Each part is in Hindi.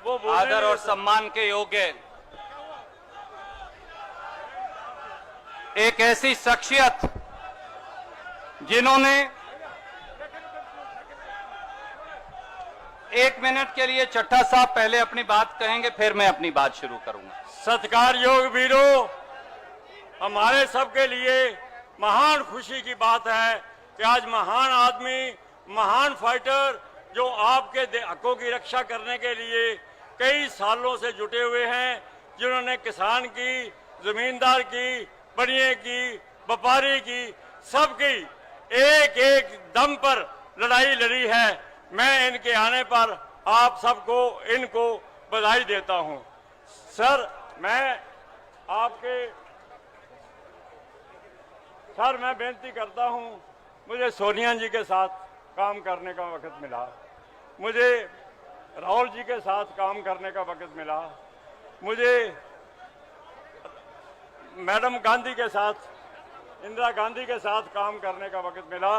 आदर और सम्मान के योग्य एक ऐसी शख्सियत जिन्होंने 1 मिनट के लिए चट्टा साहब पहले अपनी बात कहेंगे, फिर मैं अपनी बात शुरू करूंगा। सत्कार योग वीरों, हमारे सबके लिए महान खुशी की बात है कि आज महान आदमी, महान फाइटर जो आपके हकों की रक्षा करने के लिए कई सालों से जुटे हुए हैं, जिन्होंने किसान की, जमींदार की, बनिए की, व्यापारी की, सबकी एक एक दम पर लड़ाई लड़ी है। मैं इनके आने पर आप सबको इनको बधाई देता हूं। सर मैं बेनती करता हूं, मुझे सोनिया जी के साथ काम करने का वक्त मिला, मुझे राहुल जी के साथ काम करने का वक्त मिला, मुझे मैडम गांधी के साथ, इंदिरा गांधी के साथ काम करने का वक्त मिला।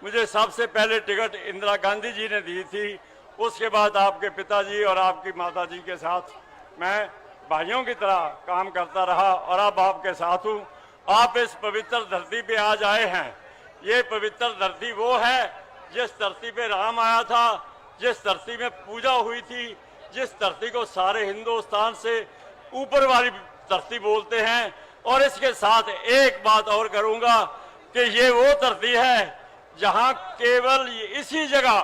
मुझे सबसे पहले टिकट इंदिरा गांधी जी ने दी थी, उसके बाद आपके पिताजी और आपकी माताजी के साथ मैं भाइयों की तरह काम करता रहा और अब आपके साथ हूँ। आप इस पवित्र धरती पे आज आए हैं। ये पवित्र धरती वो है जिस धरती पे राम आया था, जिस धरती में पूजा हुई थी, जिस धरती को सारे हिंदुस्तान से ऊपर वाली धरती बोलते हैं। और इसके साथ एक बात और करूंगा कि ये वो धरती है जहां केवल इसी जगह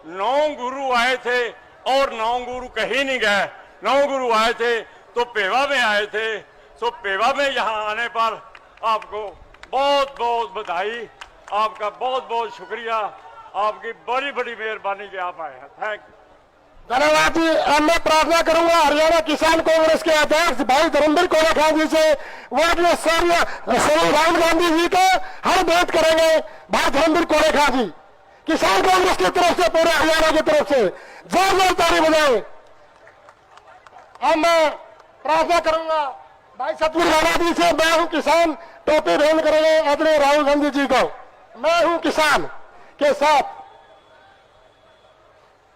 9 गुरु आए थे और 9 गुरु कहीं नहीं गए। 9 गुरु आए थे तो पेवा में आए थे। सो पेवा में यहाँ आने पर आपको बहुत बहुत बधाई, आपका बहुत बहुत शुक्रिया, आपकी बड़ी बड़ी मेहरबानी कि आप आए हैं। Thank you. धन्यवाद जी। अब मैं प्रार्थना करूंगा हरियाणा किसान कांग्रेस के अध्यक्ष भाई धर्मेंद्र कोलाखा जी से, वो अपने श्री राहुल गांधी जी को हर बात करेंगे। भाई धर्मेंद्र कोलाखा जी किसान कांग्रेस की तरफ से, पूरे हरियाणा की तरफ से जोरदार ताली बजाएं। अब मैं प्रार्थना करूंगा भाई सतवीर राणा जी से, मैं हूं किसान, टोपी भेंट करेंगे आदरणीय राहुल गांधी जी को, मैं हूं किसान के साथ।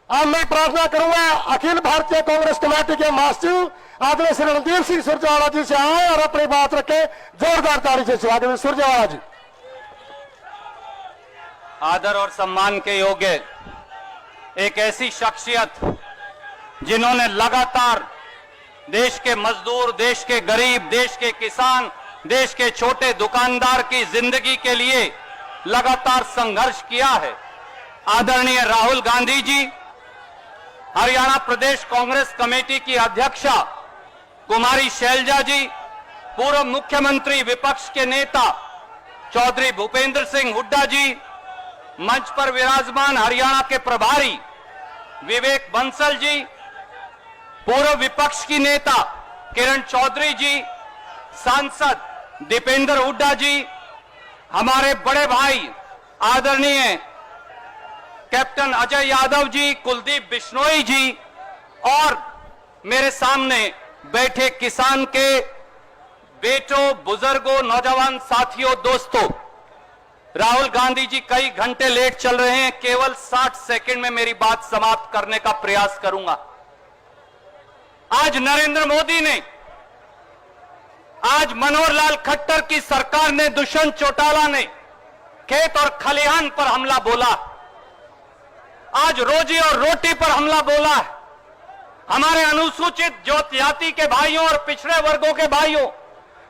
अब मैं प्रार्थना करूंगा अखिल भारतीय कांग्रेस कमेटी के महासचिव आदरणीय श्री रणदीप सिंह सुरजेवाला जी से आए और अपनी बात रखे। जोरदार ताली से स्वागत। सुरजेवाला जी। आदर और सम्मान के योग्य एक ऐसी शख्सियत जिन्होंने लगातार देश के मजदूर, देश के गरीब, देश के किसान, देश के छोटे दुकानदार की जिंदगी के लिए लगातार संघर्ष किया है। आदरणीय राहुल गांधी जी, हरियाणा प्रदेश कांग्रेस कमेटी की अध्यक्षा कुमारी शैलजा जी, पूर्व मुख्यमंत्री विपक्ष के नेता चौधरी भूपेंद्र सिंह हुड्डा जी, मंच पर विराजमान हरियाणा के प्रभारी विवेक बंसल जी, पूर्व विपक्ष की नेता किरण चौधरी जी, सांसद दीपेंद्र हुड्डा जी, हमारे बड़े भाई आदरणीय कैप्टन अजय यादव जी, कुलदीप बिश्नोई जी और मेरे सामने बैठे किसान के बेटों, बुजुर्गों, नौजवान साथियों, दोस्तों, राहुल गांधी जी कई घंटे लेट चल रहे हैं। केवल 60 सेकंड में मेरी बात समाप्त करने का प्रयास करूंगा। आज नरेंद्र मोदी ने, आज मनोहर लाल खट्टर की सरकार ने, दुष्यंत चौटाला ने खेत और खलिहान पर हमला बोला, आज रोजी और रोटी पर हमला बोला है। हमारे अनुसूचित जाति के भाइयों और पिछड़े वर्गों के भाइयों,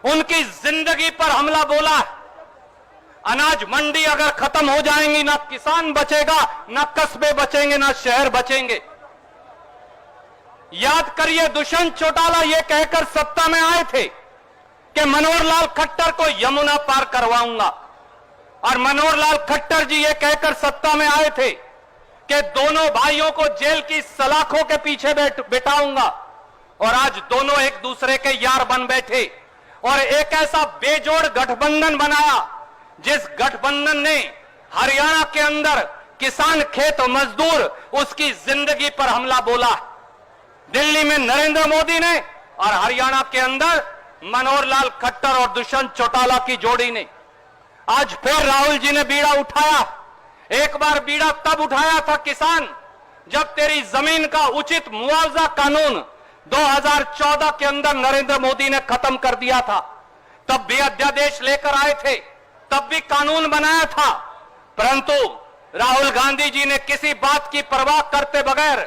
उनकी जिंदगी पर हमला बोला है। अनाज मंडी अगर खत्म हो जाएंगी, ना किसान बचेगा, ना कस्बे बचेंगे, ना शहर बचेंगे। याद करिए, दुष्यंत चौटाला ये कहकर सत्ता में आए थे कि मनोहर लाल खट्टर को यमुना पार करवाऊंगा, और मनोहर लाल खट्टर जी ये कहकर सत्ता में आए थे कि दोनों भाइयों को जेल की सलाखों के पीछे बिठाऊंगा, और आज दोनों एक दूसरे के यार बन बैठे और एक ऐसा बेजोड़ गठबंधन बनाया, जिस गठबंधन ने हरियाणा के अंदर किसान, खेत मजदूर, उसकी जिंदगी पर हमला बोला। दिल्ली में नरेंद्र मोदी ने और हरियाणा के अंदर मनोहर लाल खट्टर और दुष्यंत चौटाला की जोड़ी ने। आज फिर राहुल जी ने बीड़ा उठाया। एक बार बीड़ा तब उठाया था किसान जब तेरी जमीन का उचित मुआवजा कानून 2014 के अंदर नरेंद्र मोदी ने खत्म कर दिया था, तब भी अध्यादेश लेकर आए थे, तब भी कानून बनाया था, परंतु राहुल गांधी जी ने किसी बात की परवाह करते बगैर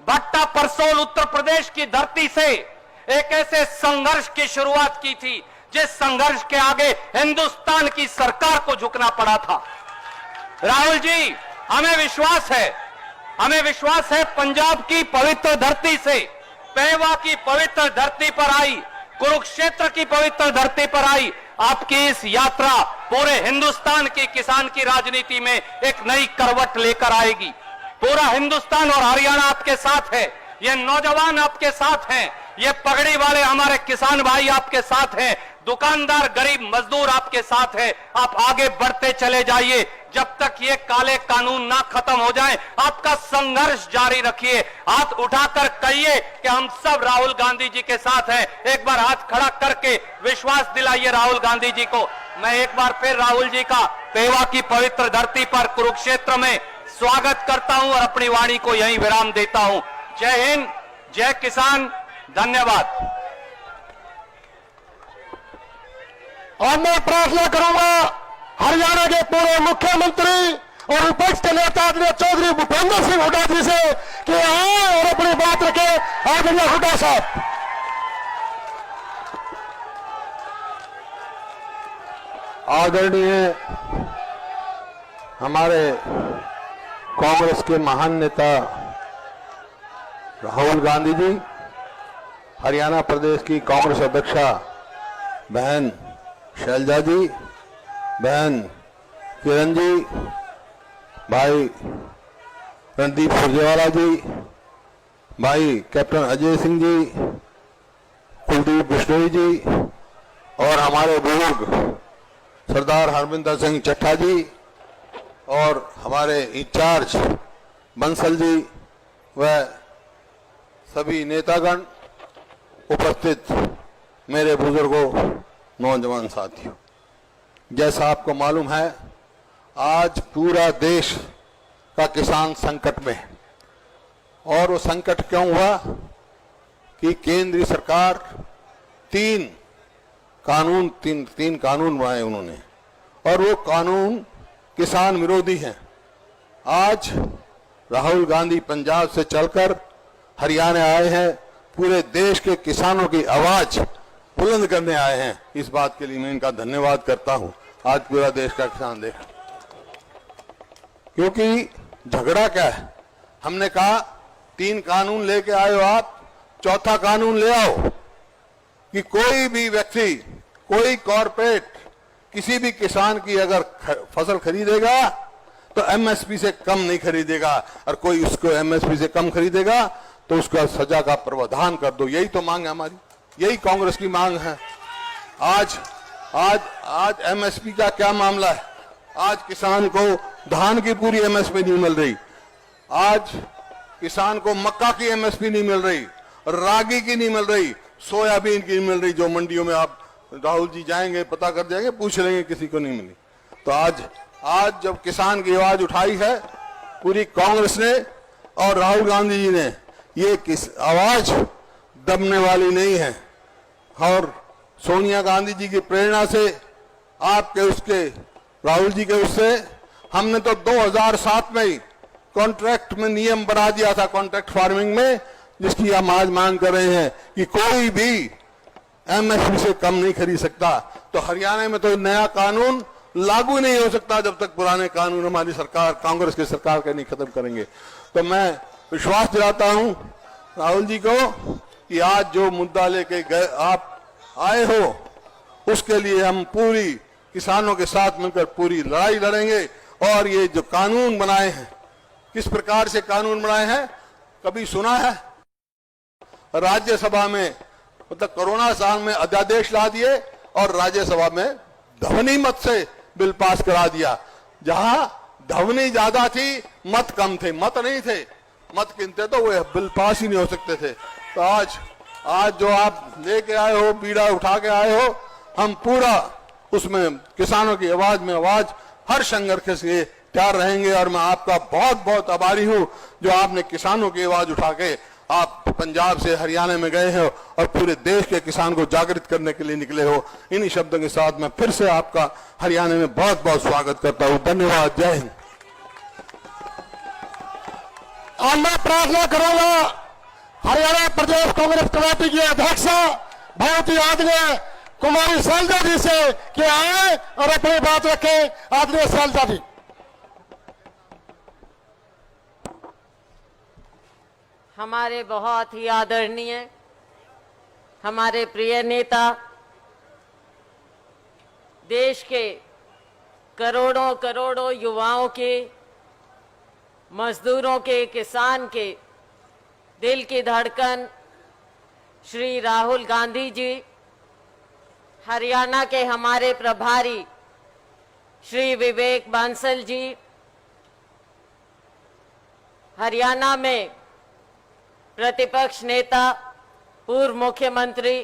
भट्टा परसोल उत्तर प्रदेश की धरती से एक ऐसे संघर्ष की शुरुआत की थी जिस संघर्ष के आगे हिंदुस्तान की सरकार को झुकना पड़ा था। राहुल जी, हमें विश्वास है पंजाब की पवित्र धरती से, पेवा की पवित्र धरती पर आई, कुरुक्षेत्र की पवित्र धरती पर आई आपकी इस यात्रा पूरे हिंदुस्तान के किसान की राजनीति में एक नई करवट लेकर आएगी। पूरा हिंदुस्तान और हरियाणा आपके साथ है, ये नौजवान आपके साथ हैं, ये पगड़ी वाले हमारे किसान भाई आपके साथ हैं, दुकानदार गरीब मजदूर आपके साथ है। आप आगे बढ़ते चले जाइए, जब तक ये काले कानून ना खत्म हो जाए आपका संघर्ष जारी रखिए। हाथ उठाकर कहिए कि हम सब राहुल गांधी जी के साथ हैं। एक बार हाथ खड़ा करके विश्वास दिलाइए राहुल गांधी जी को। मैं एक बार फिर राहुल जी का पेवा की पवित्र धरती पर कुरुक्षेत्र में स्वागत करता हूं और अपनी वाणी को यहीं विराम देता हूं। जय हिंद, जय किसान, धन्यवाद। और मैं प्रार्थना करूंगा हरियाणा के पूर्व मुख्यमंत्री और विपक्ष के नेता चौधरी भूपेंद्र सिंह हुड्डा जी से कि आए और अपनी बात रखे। आदरणीय हुड्डा साहब। आदरणीय हमारे कांग्रेस के महान नेता राहुल गांधी जी, हरियाणा प्रदेश की कांग्रेस अध्यक्षा बहन शैलजा जी, बहन किरण जी, भाई रणदीप सुरजेवाला जी, भाई कैप्टन अजय सिंह जी, कुलदीप बिश्नोई जी और हमारे बुजुर्ग सरदार हरविंदर सिंह चट्टा जी और हमारे इंचार्ज बंसल जी व सभी नेतागण, उपस्थित मेरे बुजुर्गों, नौजवान साथियों, जैसा आपको मालूम है आज पूरा देश का किसान संकट में है। और वो संकट क्यों हुआ कि केंद्रीय सरकार तीन कानून बनाए उन्होंने, और वो कानून किसान विरोधी हैं। आज राहुल गांधी पंजाब से चलकर हरियाणा आए हैं, पूरे देश के किसानों की आवाज बुलंद करने आए हैं। इस बात के लिए मैं इनका धन्यवाद करता हूं। आज पूरा देश का किसान देख, क्योंकि झगड़ा क्या है, हमने कहा 3 कानून लेके आए हो आप, चौथा कानून ले आओ कि कोई भी व्यक्ति, कोई कॉरपोरेट किसी भी किसान की अगर फसल खरीदेगा तो एमएसपी से कम नहीं खरीदेगा, और कोई उसको एमएसपी से कम खरीदेगा तो उसका सजा का प्रावधान कर दो। यही तो मांग है हमारी, यही कांग्रेस की मांग है। आज एमएसपी का क्या मामला है? आज किसान को धान की पूरी एमएसपी नहीं मिल रही, आज किसान को मक्का की एमएसपी नहीं मिल रही, रागी की नहीं मिल रही, सोयाबीन की नहीं मिल रही, जो मंडियों में आप राहुल जी जाएंगे पता कर जाएंगे, पूछ लेंगे, किसी को नहीं मिली। तो आज जब किसान की आवाज उठाई है पूरी कांग्रेस ने और राहुल गांधी जी ने, ये आवाज दबने वाली नहीं है। और सोनिया गांधी जी की प्रेरणा से, आपके उसके राहुल जी के उससे, हमने तो 2007 में ही कॉन्ट्रैक्ट में नियम बना दिया था, कॉन्ट्रैक्ट फार्मिंग में, जिसकी हम आज मांग कर रहे हैं कि कोई भी एमएसपी से कम नहीं खरीद सकता। तो हरियाणा में तो नया कानून लागू नहीं हो सकता जब तक पुराने कानून हमारी सरकार, कांग्रेस की सरकार के नहीं खत्म करेंगे। तो मैं विश्वास दिलाता हूं राहुल जी को कि आज जो मुद्दा लेके आप आए हो, उसके लिए हम पूरी किसानों के साथ मिलकर पूरी लड़ाई लड़ेंगे। और ये जो कानून बनाए हैं, किस प्रकार से कानून बनाए हैं, कभी सुना है? राज्यसभा में, मतलब कोरोना साल में अध्यादेश ला दिए और राज्यसभा में ध्वनि मत से बिल पास करा दिया। जहां ध्वनि ज्यादा थी, मत कम थे, मत नहीं थे, मत गिनते तो वो बिल पास ही नहीं हो सकते थे। तो आज जो आप लेके आए हो, बीड़ा उठा के आए हो, हम पूरा उसमें किसानों की आवाज में आवाज हर संघर्ष के तैयार रहेंगे। और मैं आपका बहुत बहुत आभारी हूं जो आपने किसानों की आवाज उठा के आप पंजाब से हरियाणा में गए हो और पूरे देश के किसान को जागृत करने के लिए निकले हो। इन्हीं शब्दों के साथ मैं फिर से आपका हरियाणा में बहुत बहुत स्वागत करता हूं। धन्यवाद। जय हिंद। और मैं प्रार्थना करूंगा हरियाणा प्रदेश कांग्रेस कमेटी की अध्यक्ष बहुत ही आदरणीय कुमारी शैलजा जी से कि आए और अपनी बात रखें। आदरणीय शैलजा जी। हमारे बहुत ही आदरणीय हमारे प्रिय नेता, देश के करोड़ों करोड़ों युवाओं के, मजदूरों के, किसान के दिल की धड़कन श्री राहुल गांधी जी, हरियाणा के हमारे प्रभारी श्री विवेक बांसल जी, हरियाणा में प्रतिपक्ष नेता पूर्व मुख्यमंत्री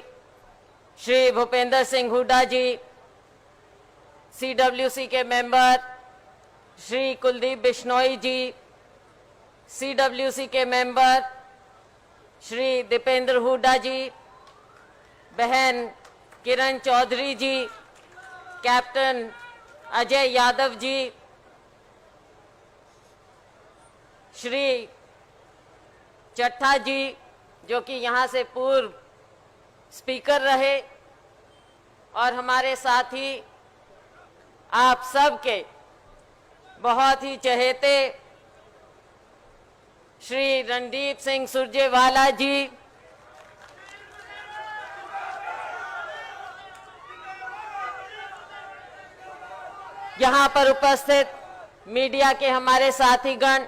श्री भूपेंद्र सिंह हुड्डा जी, सीडब्ल्यूसी के मेंबर श्री कुलदीप बिश्नोई जी, सीडब्ल्यूसी के मेंबर श्री दीपेंद्र हुड्डा जी, बहन किरण चौधरी जी, कैप्टन अजय यादव जी, श्री चट्टा जी जो कि यहाँ से पूर्व स्पीकर रहे, और हमारे साथी आप सबके बहुत ही चहेते श्री रणदीप सिंह सुरजेवाला जी, यहाँ पर उपस्थित मीडिया के हमारे साथीगण,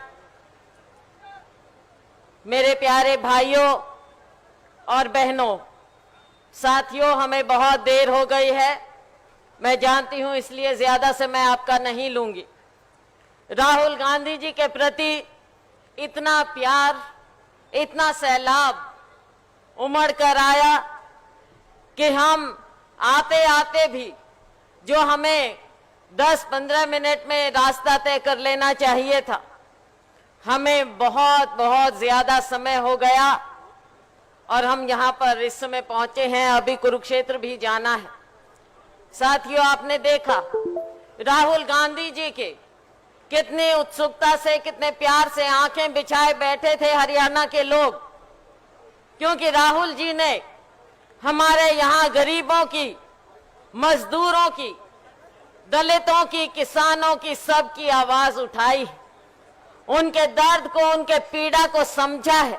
मेरे प्यारे भाइयों और बहनों, साथियों, हमें बहुत देर हो गई है, मैं जानती हूं, इसलिए ज्यादा से मैं आपका नहीं लूंगी। राहुल गांधी जी के प्रति इतना प्यार, इतना सैलाब उमड़ कर आया कि हम आते आते भी जो हमें 10-15 मिनट में रास्ता तय कर लेना चाहिए था, हमें बहुत बहुत ज्यादा समय हो गया और हम यहाँ पर इस समय पहुंचे हैं। अभी कुरुक्षेत्र भी जाना है। साथियों, आपने देखा राहुल गांधी जी के कितनी उत्सुकता से, कितने प्यार से आंखें बिछाए बैठे थे हरियाणा के लोग, क्योंकि राहुल जी ने हमारे यहाँ गरीबों की, मजदूरों की, दलितों की, किसानों की, सबकी आवाज उठाई है, उनके दर्द को, उनके पीड़ा को समझा है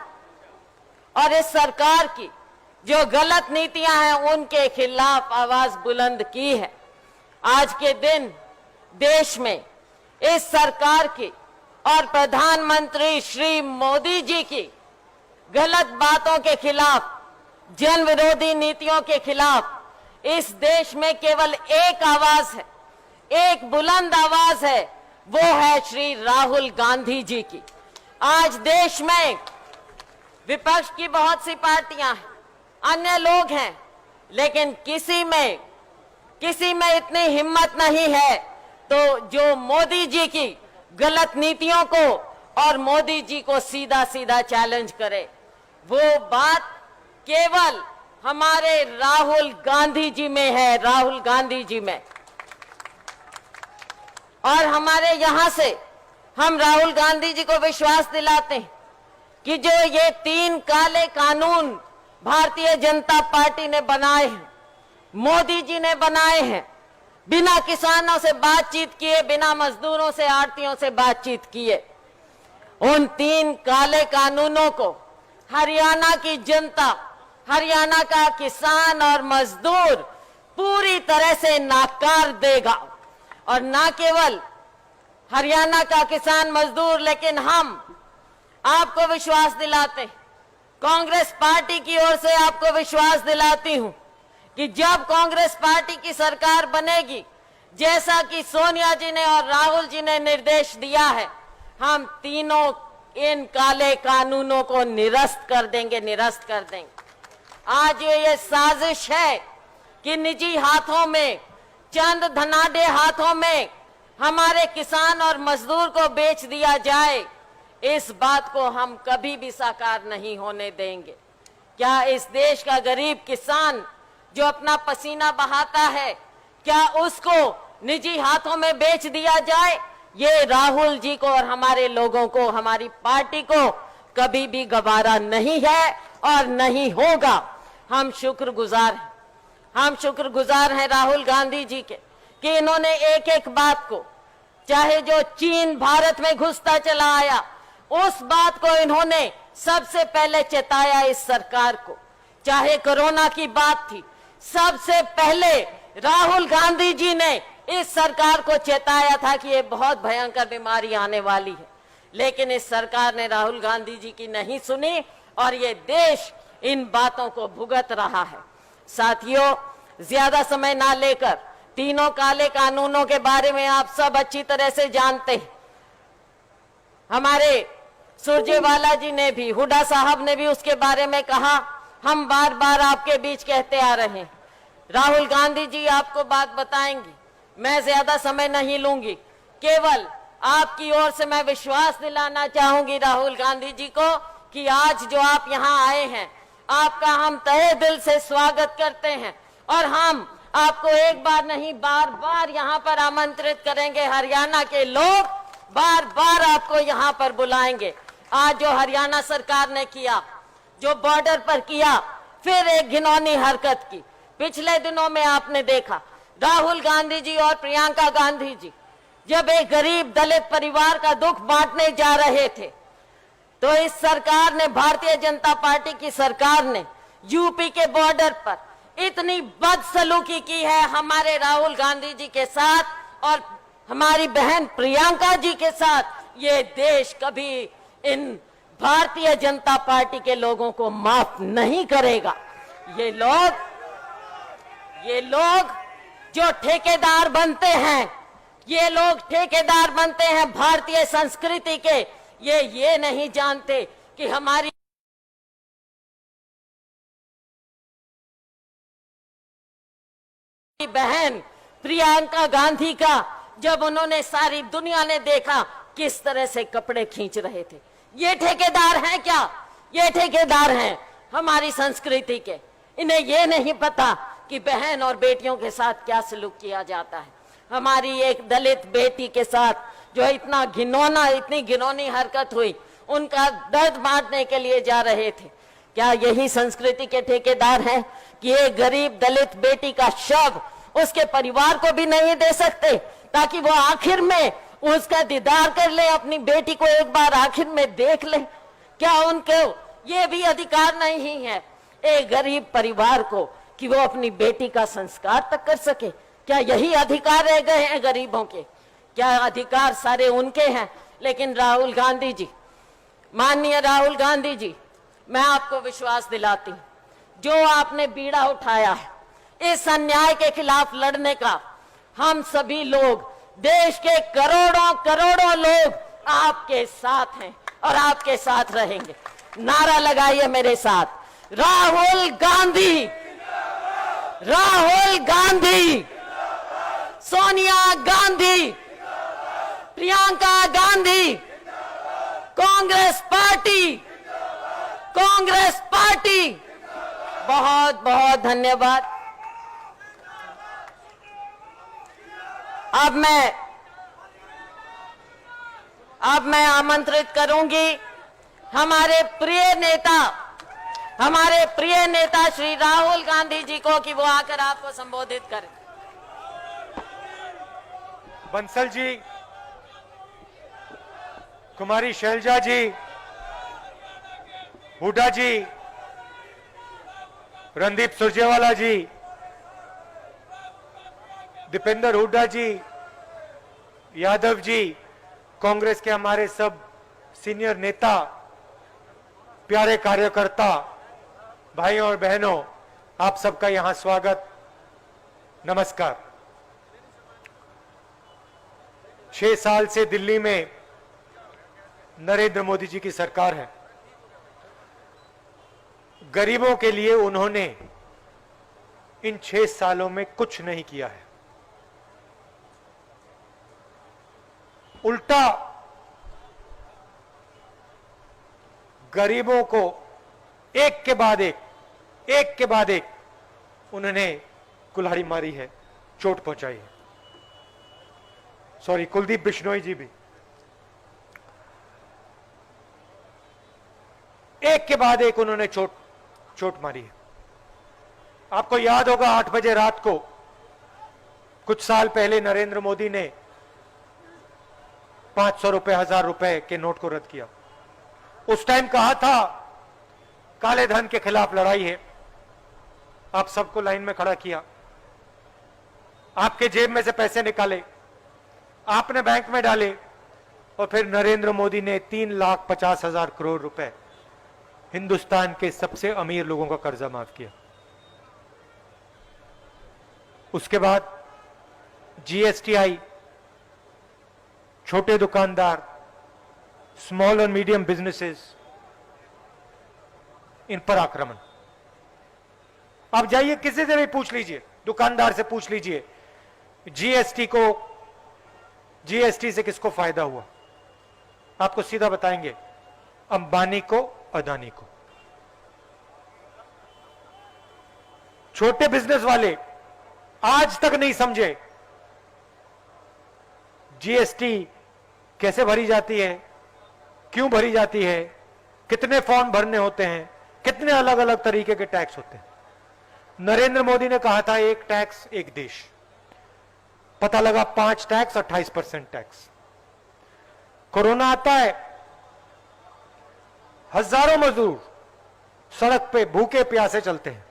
और इस सरकार की जो गलत नीतियां हैं उनके खिलाफ आवाज बुलंद की है। आज के दिन देश में इस सरकार की और प्रधानमंत्री श्री मोदी जी की गलत बातों के खिलाफ, जन विरोधी नीतियों के खिलाफ इस देश में केवल एक आवाज है, एक बुलंद आवाज है, वो है श्री राहुल गांधी जी की। आज देश में विपक्ष की बहुत सी पार्टियां हैं, अन्य लोग हैं, लेकिन किसी में इतनी हिम्मत नहीं है तो जो मोदी जी की गलत नीतियों को और मोदी जी को सीधा सीधा चैलेंज करे। वो बात केवल हमारे राहुल गांधी जी में है, राहुल गांधी जी में। और हमारे यहां से हम राहुल गांधी जी को विश्वास दिलाते हैं कि जो ये 3 काले कानून भारतीय जनता पार्टी ने बनाए हैं, मोदी जी ने बनाए हैं, बिना किसानों से बातचीत किए, बिना मजदूरों से, आड़तियों से बातचीत किए, उन 3 काले कानूनों को हरियाणा की जनता, हरियाणा का किसान और मजदूर पूरी तरह से नाकार देगा। और ना केवल हरियाणा का किसान मजदूर, लेकिन हम आपको विश्वास दिलाते, कांग्रेस पार्टी की ओर से आपको विश्वास दिलाती हूं कि जब कांग्रेस पार्टी की सरकार बनेगी, जैसा कि सोनिया जी ने और राहुल जी ने निर्देश दिया है, हम तीनों इन काले कानूनों को निरस्त कर देंगे, निरस्त कर देंगे। आज ये साजिश है कि निजी हाथों में, चंद धनाढ्य हाथों में हमारे किसान और मजदूर को बेच दिया जाए, इस बात को हम कभी भी साकार नहीं होने देंगे। क्या इस देश का गरीब किसान जो अपना पसीना बहाता है, क्या उसको निजी हाथों में बेच दिया जाए? ये राहुल जी को और हमारे लोगों को, हमारी पार्टी को कभी भी गवारा नहीं है और नहीं होगा। हम शुक्रगुजार हैं, हम शुक्रगुजार हैं राहुल गांधी जी के कि इन्होंने एक एक बात को, चाहे जो चीन भारत में घुसता चला आया, उस बात को इन्होंने सबसे पहले चेताया इस सरकार को। चाहे कोरोना की बात थी, सबसे पहले राहुल गांधी जी ने इस सरकार को चेताया था कि ये बहुत भयंकर बीमारी आने वाली है, लेकिन इस सरकार ने राहुल गांधी जी की नहीं सुनी और ये देश इन बातों को भुगत रहा है। साथियों, ज्यादा समय ना लेकर, तीनों काले कानूनों के बारे में आप सब अच्छी तरह से जानते हैं। हमारे सुरजेवाला जी ने भी, हुड्डा साहब ने भी उसके बारे में कहा। हम बार बार आपके बीच कहते आ रहे हैं। राहुल गांधी जी आपको बात बताएंगी, मैं ज्यादा समय नहीं लूंगी। केवल आपकी ओर से मैं विश्वास दिलाना चाहूंगी राहुल गांधी जी को कि आज जो आप यहाँ आए हैं, आपका हम तहे दिल से स्वागत करते हैं और हम आपको एक बार नहीं बार बार यहाँ पर आमंत्रित करेंगे। हरियाणा के लोग बार बार आपको यहाँ पर बुलाएंगे। आज जो हरियाणा सरकार ने किया, जो बॉर्डर पर किया, फिर एक घिनौनी हरकत की। पिछले दिनों में आपने देखा राहुल गांधी जी और प्रियंका गांधी जी जब एक गरीब दलित परिवार का दुख बांटने जा रहे थे, तो इस सरकार ने, भारतीय जनता पार्टी की सरकार ने यूपी के बॉर्डर पर इतनी बदसलूकी की है हमारे राहुल गांधी जी के साथ और हमारी बहन प्रियंका जी के साथ। ये देश कभी इन भारतीय जनता पार्टी के लोगों को माफ नहीं करेगा। ये लोग जो ठेकेदार बनते हैं, ये लोग ठेकेदार बनते हैं भारतीय संस्कृति के। ये नहीं जानते कि हमारी बहन प्रियंका गांधी का जब उन्होंने, सारी दुनिया ने देखा किस तरह से कपड़े खींच रहे थे। ये ठेकेदार हैं क्या? ये ठेकेदार हैं हमारी संस्कृति के। इन्हें ये नहीं पता कि बहन और बेटियों के साथ क्या सलूक किया जाता है। हमारी एक दलित बेटी के साथ जो इतना घिनौना, इतनी घिनौनी हरकत हुई, उनका दर्द बांटने के लिए जा रहे थे। क्या यही संस्कृति के ठेकेदार हैं कि एक गरीब दलित बेटी का शव उसके परिवार को भी नहीं दे सकते ताकि वो आखिर में उसका दीदार कर ले, अपनी बेटी को एक बार आखिर में देख ले? क्या उनको ये भी अधिकार नहीं है एक गरीब परिवार को कि वो अपनी बेटी का संस्कार तक कर सके? क्या यही अधिकार रह गए हैं गरीबों के? क्या अधिकार सारे उनके हैं? लेकिन राहुल गांधी जी, माननीय राहुल गांधी जी, मैं आपको विश्वास दिलाती हूं, जो आपने बीड़ा उठाया है इस अन्याय के खिलाफ लड़ने का, हम सभी लोग, देश के करोड़ों करोड़ों लोग आपके साथ हैं और आपके साथ रहेंगे। नारा लगाइए मेरे साथ, राहुल गांधी, राहुल गांधी, सोनिया गांधी, प्रियंका गांधी, कांग्रेस पार्टी, कांग्रेस पार्टी। बहुत बहुत धन्यवाद। अब मैं आमंत्रित करूंगी हमारे प्रिय नेता श्री राहुल गांधी जी को कि वो आकर आपको संबोधित करें। बंसल जी, कुमारी शैलजा जी, हुड्डा जी, रणदीप सुरजेवाला जी, दीपेंद्र हुड्डा जी, यादव जी, कांग्रेस के हमारे सब सीनियर नेता, प्यारे कार्यकर्ता, भाइयों और बहनों, आप सबका यहां स्वागत, नमस्कार। 6 साल से दिल्ली में नरेंद्र मोदी जी की सरकार है। गरीबों के लिए उन्होंने इन 6 सालों में कुछ नहीं किया है। उल्टा गरीबों को एक के बाद एक उन्होंने कुल्हाड़ी मारी है, चोट पहुंचाई है। सॉरी, कुलदीप बिश्नोई जी भी एक के बाद एक उन्होंने चोट मारी है। आपको याद होगा 8 बजे रात को कुछ साल पहले नरेंद्र मोदी ने 500 रुपए, 1000 रुपए के नोट को रद्द किया। उस टाइम कहा था काले धन के खिलाफ लड़ाई है। आप सबको लाइन में खड़ा किया, आपके जेब में से पैसे निकाले, आपने बैंक में डाले, और फिर नरेंद्र मोदी ने 3,50,000 करोड़ रुपए हिंदुस्तान के सबसे अमीर लोगों का कर्जा माफ किया। उसके बाद जीएसटी आई, छोटे दुकानदार, स्मॉल और मीडियम बिजनेसेस, इन पर आक्रमण। आप जाइए किसी से भी पूछ लीजिए, दुकानदार से पूछ लीजिए जीएसटी से किसको फायदा हुआ, आपको सीधा बताएंगे अंबानी को, अदानी को। छोटे बिजनेस वाले आज तक नहीं समझे जीएसटी कैसे भरी जाती है, क्यों भरी जाती है, कितने फॉर्म भरने होते हैं, कितने अलग अलग तरीके के टैक्स होते हैं। नरेंद्र मोदी ने कहा था एक टैक्स एक देश, पता लगा 5 टैक्स, 28% टैक्स। कोरोना आता है, हजारों मजदूर सड़क पे भूखे प्यासे चलते हैं,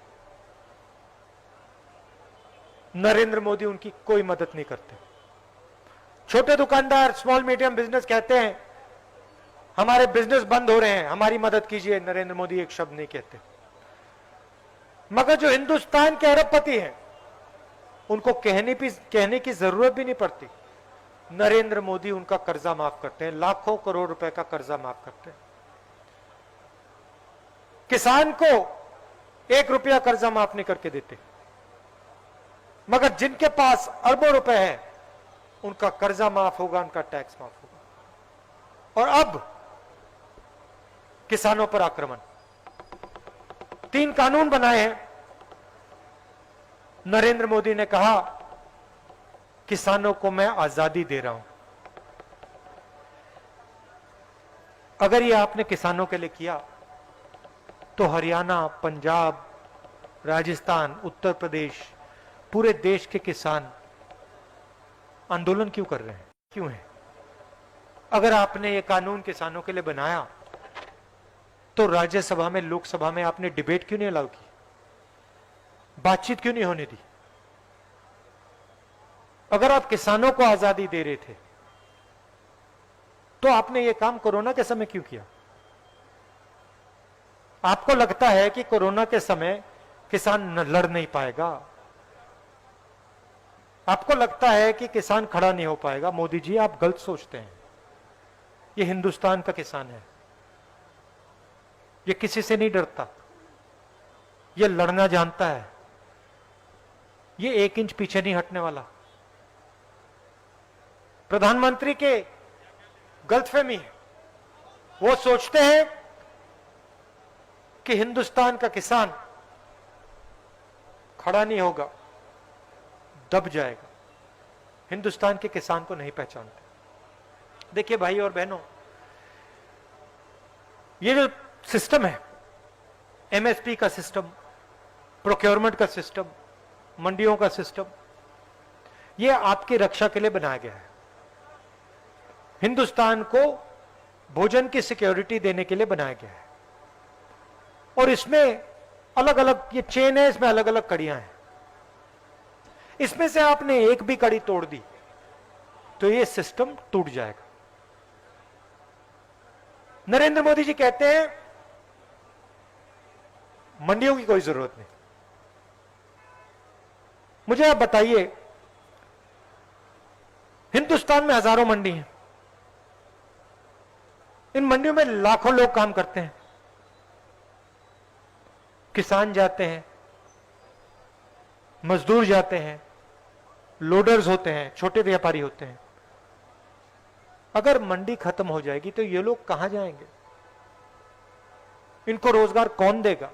नरेंद्र मोदी उनकी कोई मदद नहीं करते। छोटे दुकानदार, स्मॉल मीडियम बिजनेस कहते हैं हमारे बिजनेस बंद हो रहे हैं, हमारी मदद कीजिए, नरेंद्र मोदी एक शब्द नहीं कहते। मगर जो हिंदुस्तान के अरबपति हैं उनको कहने की जरूरत भी नहीं पड़ती, नरेंद्र मोदी उनका कर्जा माफ करते हैं, लाखों करोड़ रुपए का कर्जा माफ करते हैं। किसान को 1 रुपया कर्जा माफ नहीं करके देते, मगर जिनके पास अरबों रुपए हैं उनका कर्जा माफ होगा, उनका टैक्स माफ होगा। और अब किसानों पर आक्रमण। 3 कानून बनाए हैं। नरेंद्र मोदी ने कहा किसानों को मैं आजादी दे रहा हूं। अगर ये आपने किसानों के लिए किया तो हरियाणा, पंजाब, राजस्थान, उत्तर प्रदेश, पूरे देश के किसान आंदोलन क्यों कर रहे हैं, क्यों है? अगर आपने ये कानून किसानों के लिए बनाया तो राज्यसभा में, लोकसभा में आपने डिबेट क्यों नहीं अलाउ की, बातचीत क्यों नहीं होने दी? अगर आप किसानों को आजादी दे रहे थे तो आपने ये काम कोरोना के समय क्यों किया? आपको लगता है कि कोरोना के समय किसान लड़ नहीं पाएगा, आपको लगता है कि किसान खड़ा नहीं हो पाएगा। मोदी जी, आप गलत सोचते हैं। ये हिंदुस्तान का किसान है, ये किसी से नहीं डरता, ये लड़ना जानता है, ये 1 इंच पीछे नहीं हटने वाला। प्रधानमंत्री के गलतफहमी है, वो सोचते हैं कि हिंदुस्तान का किसान खड़ा नहीं होगा, दब जाएगा। हिंदुस्तान के किसान को नहीं पहचानते। देखिए भाई और बहनों, ये जो सिस्टम है, एमएसपी का सिस्टम, प्रोक्योरमेंट का सिस्टम, मंडियों का सिस्टम, ये आपकी रक्षा के लिए बनाया गया है। हिंदुस्तान को भोजन की सिक्योरिटी देने के लिए बनाया गया है। और इसमें अलग अलग ये चेन है, इसमें अलग अलग कड़ियां हैं। इसमें से आपने एक भी कड़ी तोड़ दी तो ये सिस्टम टूट जाएगा। नरेंद्र मोदी जी कहते हैं मंडियों की कोई जरूरत नहीं। मुझे आप बताइए, हिंदुस्तान में हजारों मंडी हैं, इन मंडियों में लाखों लोग काम करते हैं। किसान जाते हैं, मजदूर जाते हैं, लोडर्स होते हैं, छोटे व्यापारी होते हैं। अगर मंडी खत्म हो जाएगी तो ये लोग कहां जाएंगे? इनको रोजगार कौन देगा?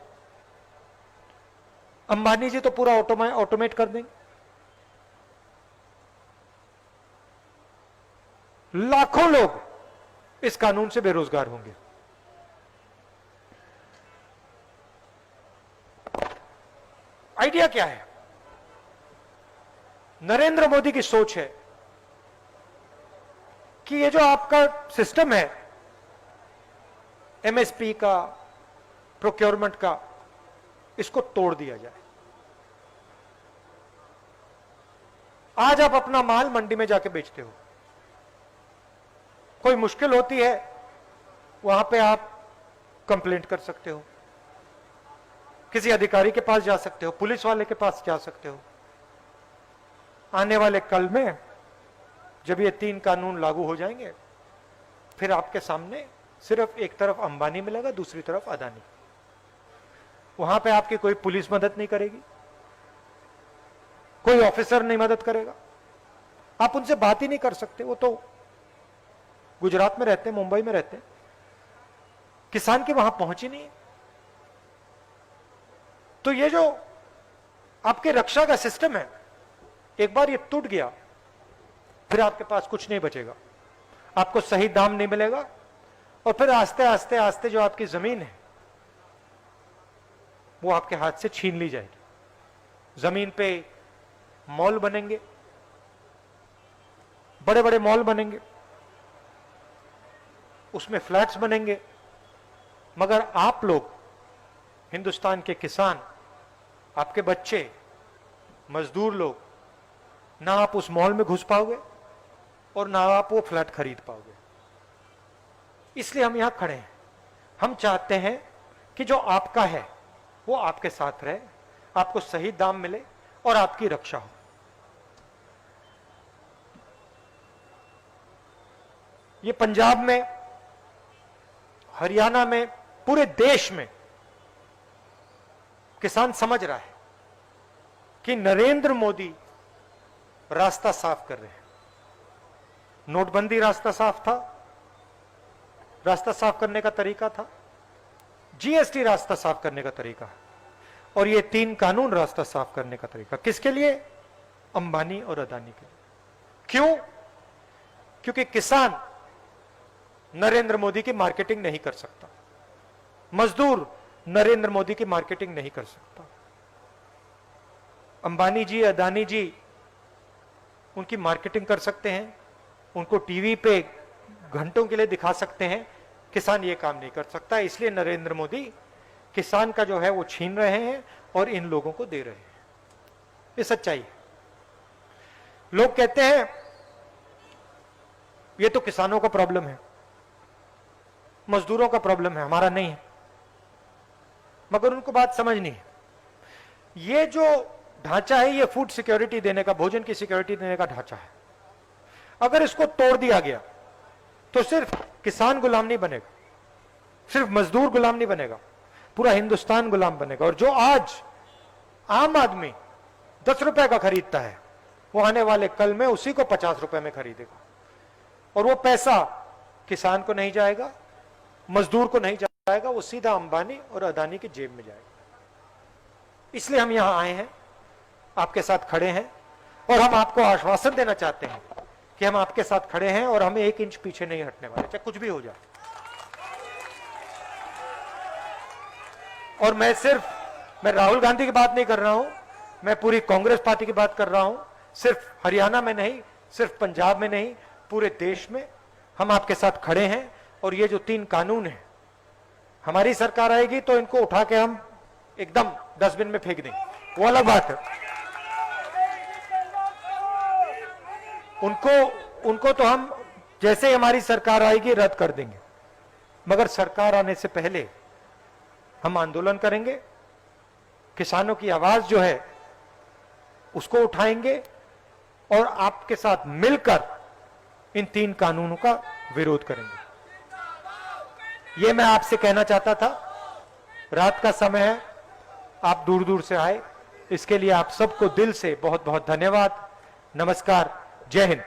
अंबानी जी तो पूरा ऑटोमेट कर देंगे। लाखों लोग इस कानून से बेरोजगार होंगे। आइडिया क्या है? नरेंद्र मोदी की सोच है कि ये जो आपका सिस्टम है एमएसपी का, प्रोक्योरमेंट का, इसको तोड़ दिया जाए। आज आप अपना माल मंडी में जाके बेचते हो, कोई मुश्किल होती है वहां पे आप कंप्लेंट कर सकते हो, किसी अधिकारी के पास जा सकते हो, पुलिस वाले के पास जा सकते हो। आने वाले कल में जब ये 3 कानून लागू हो जाएंगे, फिर आपके सामने सिर्फ एक तरफ अंबानी मिलेगा, दूसरी तरफ अदानी। वहां पे आपकी कोई पुलिस मदद नहीं करेगी, कोई ऑफिसर नहीं मदद करेगा, आप उनसे बात ही नहीं कर सकते। वो तो गुजरात में रहते हैं, मुंबई में रहते हैं, किसान की वहां पहुंच ही नहीं है। तो ये जो आपके रक्षा का सिस्टम है, एक बार ये टूट गया, फिर आपके पास कुछ नहीं बचेगा, आपको सही दाम नहीं मिलेगा, और फिर आस्ते आस्ते आस्ते जो आपकी जमीन है वो आपके हाथ से छीन ली जाएगी। जमीन पे मॉल बनेंगे, बड़े बड़े मॉल बनेंगे, उसमें फ्लैट्स बनेंगे, मगर आप लोग, हिंदुस्तान के किसान, आपके बच्चे, मजदूर लोग, ना आप उस मॉल में घुस पाओगे और ना आप वो फ्लैट खरीद पाओगे। इसलिए हम यहां खड़े हैं। हम चाहते हैं कि जो आपका है वो आपके साथ रहे, आपको सही दाम मिले और आपकी रक्षा हो। ये पंजाब में, हरियाणा में, पूरे देश में किसान समझ रहा है कि नरेंद्र मोदी रास्ता साफ कर रहे हैं। नोटबंदी रास्ता साफ था, रास्ता साफ करने का तरीका था, जीएसटी रास्ता साफ करने का तरीका है, और ये 3 कानून रास्ता साफ करने का तरीका। किसके लिए? अंबानी और अदानी के लिए। क्यों? क्योंकि किसान नरेंद्र मोदी की मार्केटिंग नहीं कर सकता, मजदूर नरेंद्र मोदी की मार्केटिंग नहीं कर सकता। अंबानी जी, अदानी जी उनकी मार्केटिंग कर सकते हैं, उनको टीवी पे घंटों के लिए दिखा सकते हैं, किसान ये काम नहीं कर सकता। इसलिए नरेंद्र मोदी किसान का जो है वो छीन रहे हैं और इन लोगों को दे रहे हैं। ये सच्चाई है। लोग कहते हैं ये तो किसानों का प्रॉब्लम है, मजदूरों का प्रॉब्लम है, हमारा नहीं है, मगर उनको बात समझ नहीं है। ये जो ढांचा है, ये फूड सिक्योरिटी देने का, भोजन की सिक्योरिटी देने का ढांचा है। अगर इसको तोड़ दिया गया तो सिर्फ किसान गुलाम नहीं बनेगा, सिर्फ मजदूर गुलाम नहीं बनेगा, पूरा हिंदुस्तान गुलाम बनेगा। और जो आज आम आदमी 10 रुपए का खरीदता है, वो आने वाले कल में उसी को 50 रुपए में खरीदेगा, और वो पैसा किसान को नहीं जाएगा, मजदूर को नहीं जाएगा, वो सीधा अंबानी और अदानी की जेब में जाएगा। इसलिए हम यहां आए हैं, आपके साथ खड़े हैं, और हम आपको आश्वासन देना चाहते हैं कि हम आपके साथ खड़े हैं और हम 1 इंच पीछे नहीं हटने वाले, चाहे कुछ भी हो जाए। और मैं राहुल गांधी की बात नहीं कर रहा हूं, मैं पूरी कांग्रेस पार्टी की बात कर रहा हूं। सिर्फ हरियाणा में नहीं, सिर्फ पंजाब में नहीं, पूरे देश में हम आपके साथ खड़े हैं। और ये जो 3 कानून हैं, हमारी सरकार आएगी तो इनको उठा के हम एकदम डस्टबिन में फेंक देंगे, वो अलग बात है। उनको तो हम जैसे ही हमारी सरकार आएगी रद्द कर देंगे, मगर सरकार आने से पहले हम आंदोलन करेंगे, किसानों की आवाज जो है उसको उठाएंगे और आपके साथ मिलकर इन 3 कानूनों का विरोध करेंगे। ये मैं आपसे कहना चाहता था। रात का समय है, आप दूर दूर से आए, इसके लिए आप सबको दिल से बहुत बहुत धन्यवाद। नमस्कार, जय हिंद।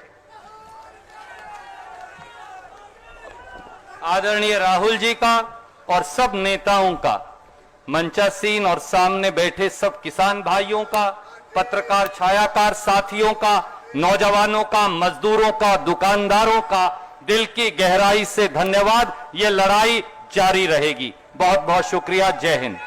आदरणीय राहुल जी का और सब नेताओं का, मंचासीन और सामने बैठे सब किसान भाइयों का, पत्रकार छायाकार साथियों का, नौजवानों का, मजदूरों का, दुकानदारों का दिल की गहराई से धन्यवाद। ये लड़ाई जारी रहेगी। बहुत बहुत शुक्रिया। जय हिंद।